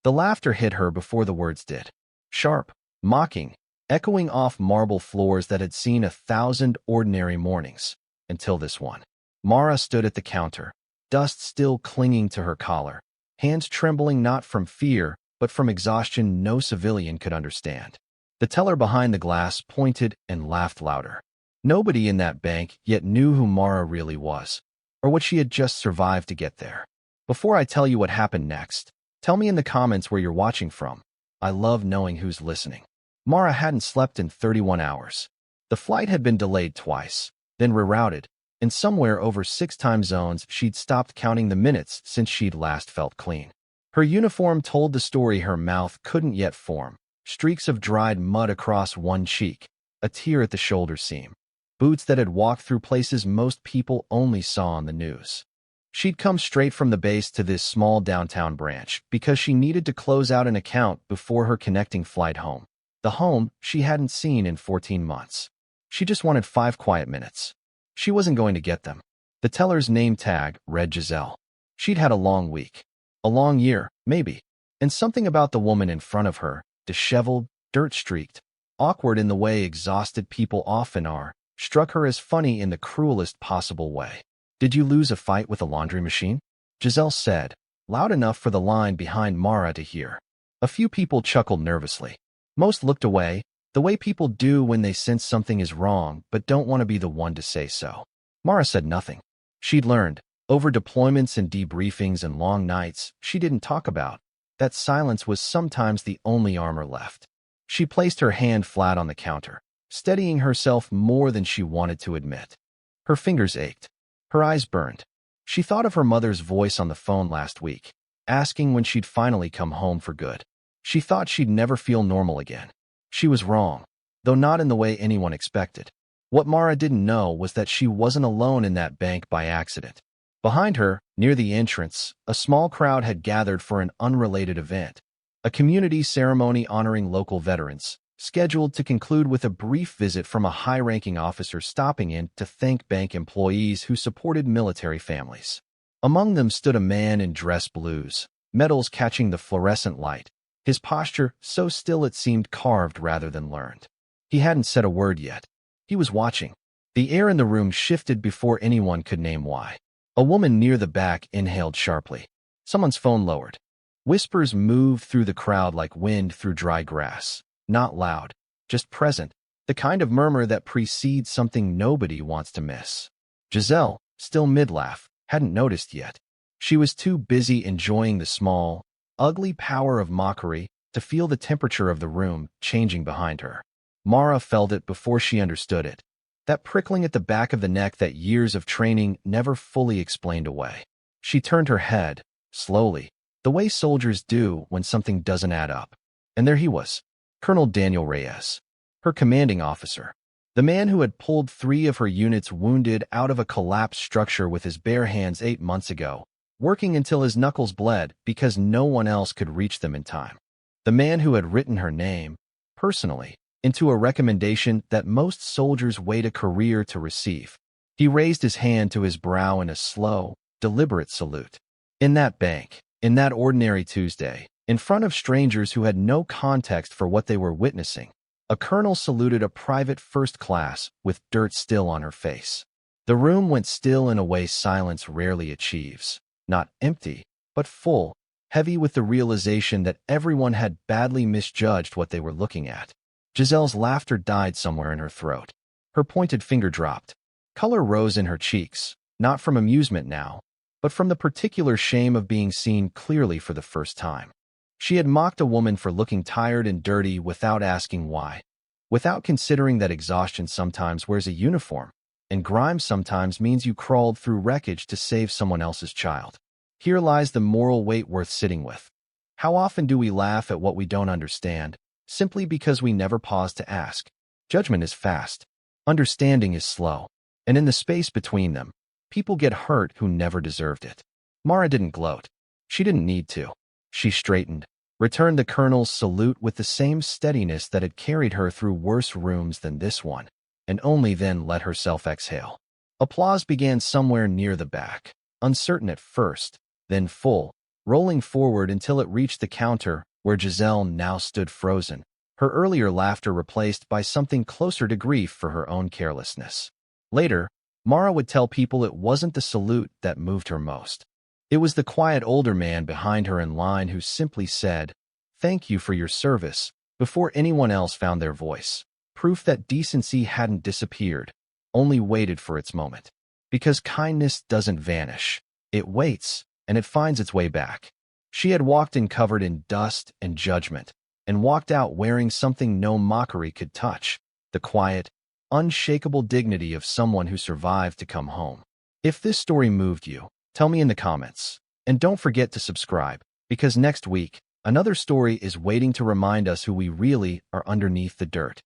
The laughter hit her before the words did. Sharp, mocking, echoing off marble floors that had seen 1,000 ordinary mornings, until this one. Mara stood at the counter, dust still clinging to her collar, hands trembling not from fear, but from exhaustion no civilian could understand. The teller behind the glass pointed and laughed louder. Nobody in that bank yet knew who Mara really was, or what she had just survived to get there. Before I tell you what happened next, tell me in the comments where you're watching from. I love knowing who's listening. Mara hadn't slept in 31 hours. The flight had been delayed twice, then rerouted. In somewhere over 6 time zones, she'd stopped counting the minutes since she'd last felt clean. Her uniform told the story her mouth couldn't yet form. Streaks of dried mud across one cheek, a tear at the shoulder seam. Boots that had walked through places most people only saw on the news. She'd come straight from the base to this small downtown branch because she needed to close out an account before her connecting flight home. The home she hadn't seen in 14 months. She just wanted 5 quiet minutes. She wasn't going to get them. The teller's name tag read Giselle. She'd had a long week. A long year, maybe. And something about the woman in front of her, disheveled, dirt-streaked, awkward in the way exhausted people often are, struck her as funny in the cruelest possible way. "Did you lose a fight with a laundry machine?" Giselle said, loud enough for the line behind Mara to hear. A few people chuckled nervously. Most looked away, the way people do when they sense something is wrong but don't want to be the one to say so. Mara said nothing. She'd learned, over deployments and debriefings and long nights she didn't talk about, that silence was sometimes the only armor left. She placed her hand flat on the counter, steadying herself more than she wanted to admit. Her fingers ached. Her eyes burned. She thought of her mother's voice on the phone last week, asking when she'd finally come home for good. She thought she'd never feel normal again. She was wrong, though not in the way anyone expected. What Mara didn't know was that she wasn't alone in that bank by accident. Behind her, near the entrance, a small crowd had gathered for an unrelated event, a community ceremony honoring local veterans, scheduled to conclude with a brief visit from a high-ranking officer stopping in to thank bank employees who supported military families. Among them stood a man in dress blues, medals catching the fluorescent light, his posture so still it seemed carved rather than learned. He hadn't said a word yet. He was watching. The air in the room shifted before anyone could name why. A woman near the back inhaled sharply. Someone's phone lowered. Whispers moved through the crowd like wind through dry grass. Not loud, just present, the kind of murmur that precedes something nobody wants to miss. Giselle, still mid-laugh, hadn't noticed yet. She was too busy enjoying the small, ugly power of mockery to feel the temperature of the room changing behind her. Mara felt it before she understood it. That prickling at the back of the neck that years of training never fully explained away. She turned her head, slowly, the way soldiers do when something doesn't add up. And there he was, Colonel Daniel Reyes, her commanding officer. The man who had pulled 3 of her units wounded out of a collapsed structure with his bare hands 8 months ago, working until his knuckles bled because no one else could reach them in time. The man who had written her name, personally, into a recommendation that most soldiers wait a career to receive. He raised his hand to his brow in a slow, deliberate salute. In that bank, in that ordinary Tuesday, in front of strangers who had no context for what they were witnessing, a colonel saluted a private first class with dirt still on her face. The room went still in a way silence rarely achieves. Not empty, but full, heavy with the realization that everyone had badly misjudged what they were looking at. Giselle's laughter died somewhere in her throat. Her pointed finger dropped. Color rose in her cheeks, not from amusement now, but from the particular shame of being seen clearly for the first time. She had mocked a woman for looking tired and dirty without asking why, without considering that exhaustion sometimes wears a uniform, and grime sometimes means you crawled through wreckage to save someone else's child. Here lies the moral weight worth sitting with. How often do we laugh at what we don't understand, simply because we never pause to ask? Judgment is fast. Understanding is slow. And in the space between them, people get hurt who never deserved it. Mara didn't gloat. She didn't need to. She straightened, returned the colonel's salute with the same steadiness that had carried her through worse rooms than this one, and only then let herself exhale. Applause began somewhere near the back, uncertain at first, then full, rolling forward until it reached the counter where Giselle now stood frozen, her earlier laughter replaced by something closer to grief for her own carelessness. Later, Mara would tell people it wasn't the salute that moved her most. It was the quiet older man behind her in line who simply said, "Thank you for your service," before anyone else found their voice. Proof that decency hadn't disappeared, only waited for its moment. Because kindness doesn't vanish. It waits, and it finds its way back. She had walked in covered in dust and judgment, and walked out wearing something no mockery could touch, the quiet, unshakable dignity of someone who survived to come home. If this story moved you, tell me in the comments. And don't forget to subscribe, because next week, another story is waiting to remind us who we really are underneath the dirt.